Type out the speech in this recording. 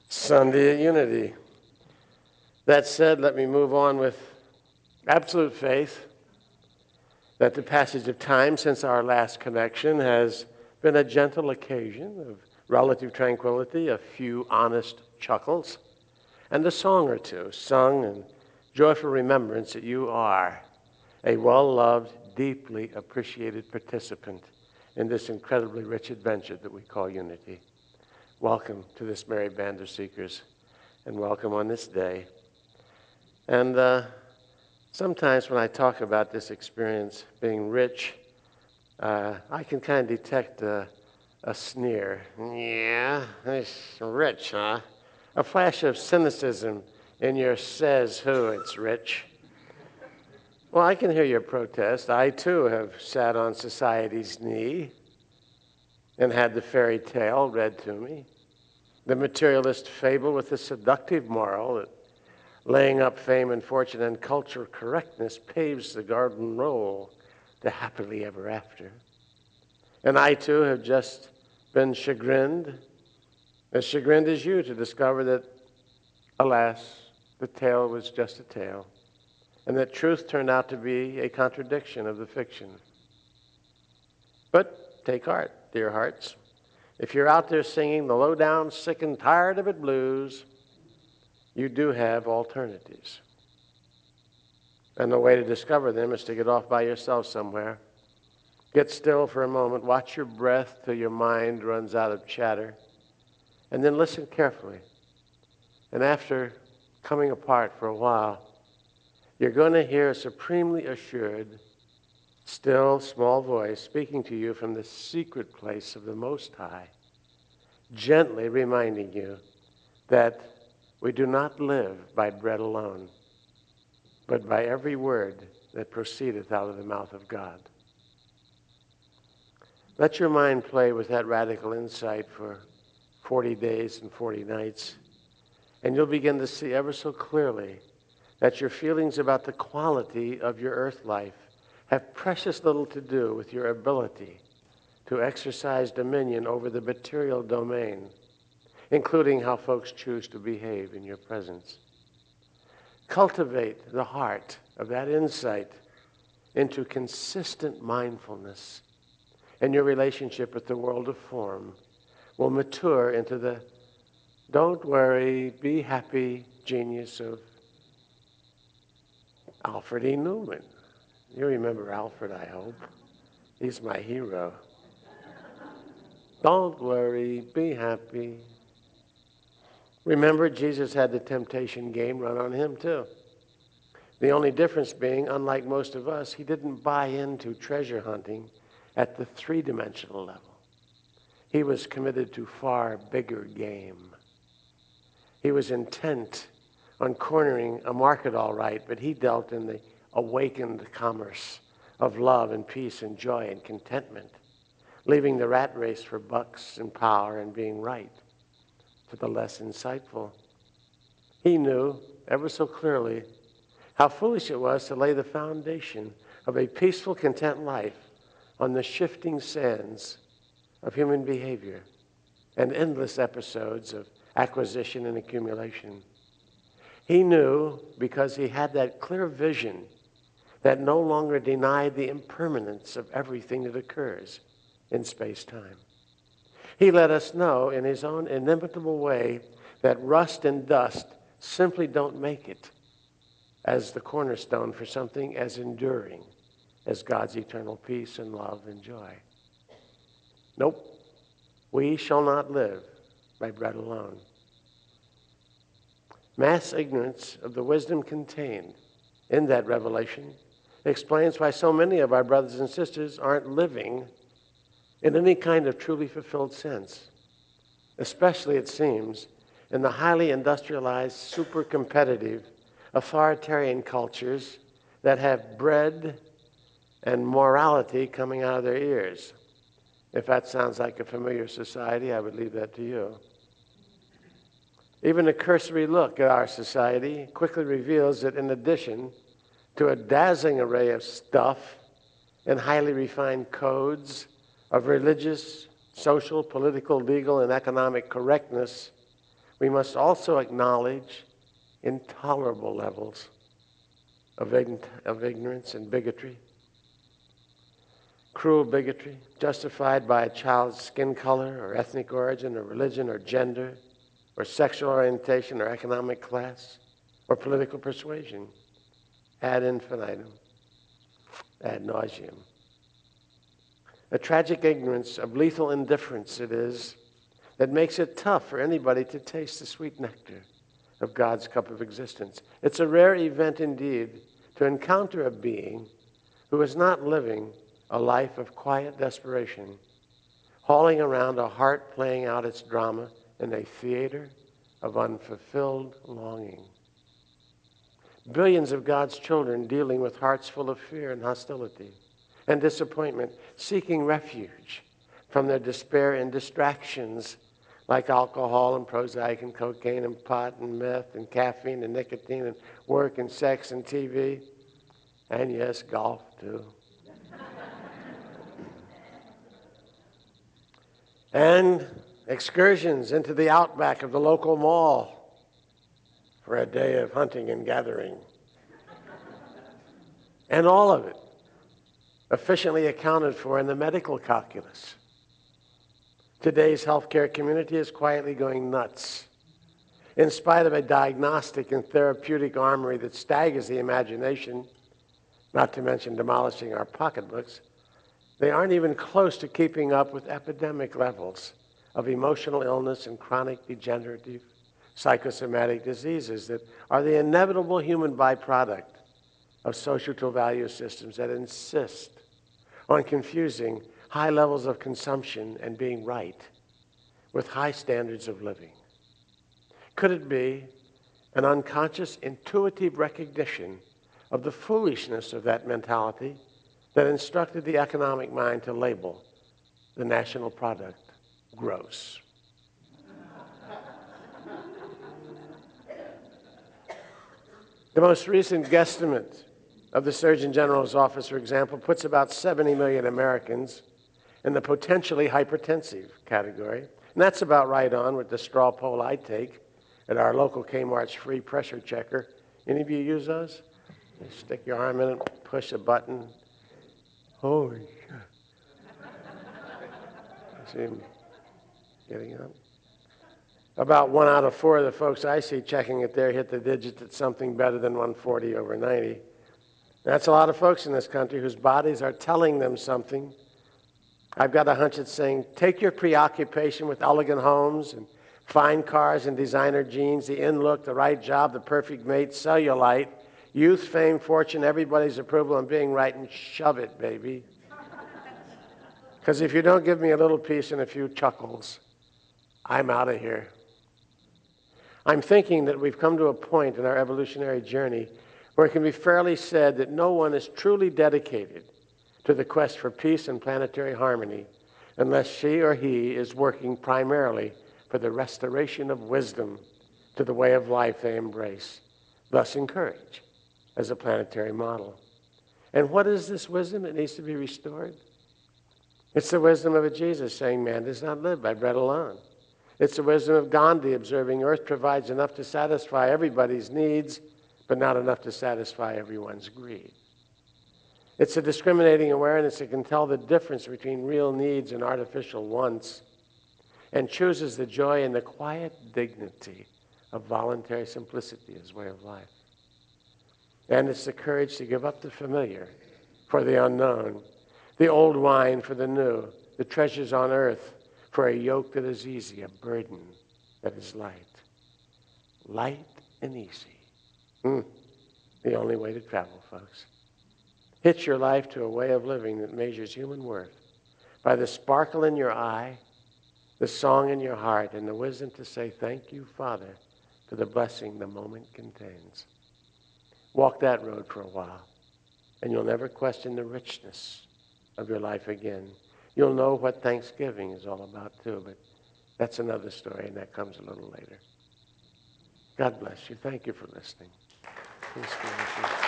Sunday at Unity. That said, let me move on with absolute faith that the passage of time since our last connection has been a gentle occasion of relative tranquility, a few honest chuckles, and a song or two sung in joyful remembrance that you are a well-loved, deeply appreciated participant in this incredibly rich adventure that we call Unity. Welcome to this merry band of seekers, and welcome on this day. And sometimes when I talk about this experience being rich, I can kind of detect a sneer. Yeah, it's rich, huh? A flash of cynicism in your says who it's rich. Well, I can hear your protest. I too have sat on society's knee and had the fairy tale read to me. The materialist fable with the seductive moral that laying up fame and fortune and cultural correctness paves the garden road to happily ever after. And I too have just been chagrined as you, to discover that, alas, the tale was just a tale, and that truth turned out to be a contradiction of the fiction. But take heart, dear hearts. If you're out there singing the low-down, sick and tired of it blues, you do have alternatives. And the way to discover them is to get off by yourself somewhere. Get still for a moment, watch your breath till your mind runs out of chatter, and then listen carefully. And after coming apart for a while, you're going to hear a supremely assured, still, small voice speaking to you from the secret place of the Most High, gently reminding you that we do not live by bread alone, but by every word that proceedeth out of the mouth of God. Let your mind play with that radical insight for 40 days and 40 nights, and you'll begin to see ever so clearly that your feelings about the quality of your earth life have precious little to do with your ability to exercise dominion over the material domain, including how folks choose to behave in your presence. Cultivate the heart of that insight into consistent mindfulness, and your relationship with the world of form will mature into the don't worry, be happy genius of Alfred E. Neuman. You remember Alfred, I hope. He's my hero. Don't worry, be happy. Remember, Jesus had the temptation game run on him too. The only difference being, unlike most of us, he didn't buy into treasure hunting at the three-dimensional level. He was committed to far bigger game. He was intent on cornering a market all right, but he dealt in the awakened commerce of love and peace and joy and contentment, leaving the rat race for bucks and power and being right to the less insightful. He knew ever so clearly how foolish it was to lay the foundation of a peaceful, content life on the shifting sands of human behavior and endless episodes of acquisition and accumulation. He knew, because he had that clear vision that no longer denied the impermanence of everything that occurs in space-time. He let us know in his own inimitable way that rust and dust simply don't make it as the cornerstone for something as enduring as God's eternal peace and love and joy. Nope, we shall not live by bread alone. Mass ignorance of the wisdom contained in that revelation explains why so many of our brothers and sisters aren't living in any kind of truly fulfilled sense, especially, it seems, in the highly industrialized, super competitive, authoritarian cultures that have bread and morality coming out of their ears. If that sounds like a familiar society, I would leave that to you. Even a cursory look at our society quickly reveals that in addition to a dazzling array of stuff and highly refined codes of religious, social, political, legal, and economic correctness, we must also acknowledge intolerable levels of ignorance and bigotry. Cruel bigotry justified by a child's skin color or ethnic origin or religion or gender or sexual orientation or economic class or political persuasion, ad infinitum, ad nauseum. A tragic ignorance of lethal indifference it is that makes it tough for anybody to taste the sweet nectar of God's cup of existence. It's a rare event indeed to encounter a being who is not living a life of quiet desperation, hauling around a heart playing out its drama in a theater of unfulfilled longing. Billions of God's children dealing with hearts full of fear and hostility and disappointment, seeking refuge from their despair in distractions like alcohol and Prozac and cocaine and pot and meth and caffeine and nicotine and work and sex and TV, and yes, golf too. And excursions into the outback of the local mall for a day of hunting and gathering. And all of it efficiently accounted for in the medical calculus. Today's healthcare community is quietly going nuts. In spite of a diagnostic and therapeutic armory that staggers the imagination, not to mention demolishing our pocketbooks, they aren't even close to keeping up with epidemic levels of emotional illness and chronic degenerative psychosomatic diseases that are the inevitable human byproduct of social value systems that insist on confusing high levels of consumption and being right with high standards of living. Could it be an unconscious, intuitive recognition of the foolishness of that mentality that instructed the economic mind to label the national product gross? The most recent guesstimate of the Surgeon General's office, for example, puts about 70 million Americans in the potentially hypertensive category. And that's about right on with the straw poll I take at our local Kmart's free pressure checker. Any of you use those? You stick your arm in it, push a button. Holy shit. See him getting up? About 1 out of 4 of the folks I see checking it there hit the digit at something better than 140 over 90. That's a lot of folks in this country whose bodies are telling them something. I've got a hunch it's saying, take your preoccupation with elegant homes and fine cars and designer jeans, the in-look, the right job, the perfect mate, cellulite, youth, fame, fortune, everybody's approval, and being right, and shove it, baby. Because if you don't give me a little piece and a few chuckles, I'm out of here. I'm thinking that we've come to a point in our evolutionary journey where it can be fairly said that no one is truly dedicated to the quest for peace and planetary harmony unless she or he is working primarily for the restoration of wisdom to the way of life they embrace, thus encourage as a planetary model. And what is this wisdom that needs to be restored? It's the wisdom of a Jesus saying man does not live by bread alone. It's the wisdom of Gandhi observing earth provides enough to satisfy everybody's needs, but not enough to satisfy everyone's greed. It's a discriminating awareness that can tell the difference between real needs and artificial wants and chooses the joy and the quiet dignity of voluntary simplicity as way of life. And it's the courage to give up the familiar for the unknown, the old wine for the new, the treasures on earth for a yoke that is easy, a burden that is light. Light and easy. The only way to travel, folks. Hitch your life to a way of living that measures human worth by the sparkle in your eye, the song in your heart, and the wisdom to say, thank you, Father, for the blessing the moment contains. Walk that road for a while, and you'll never question the richness of your life again. You'll know what Thanksgiving is all about, too, but that's another story, and that comes a little later. God bless you. Thank you for listening. Peace be with you.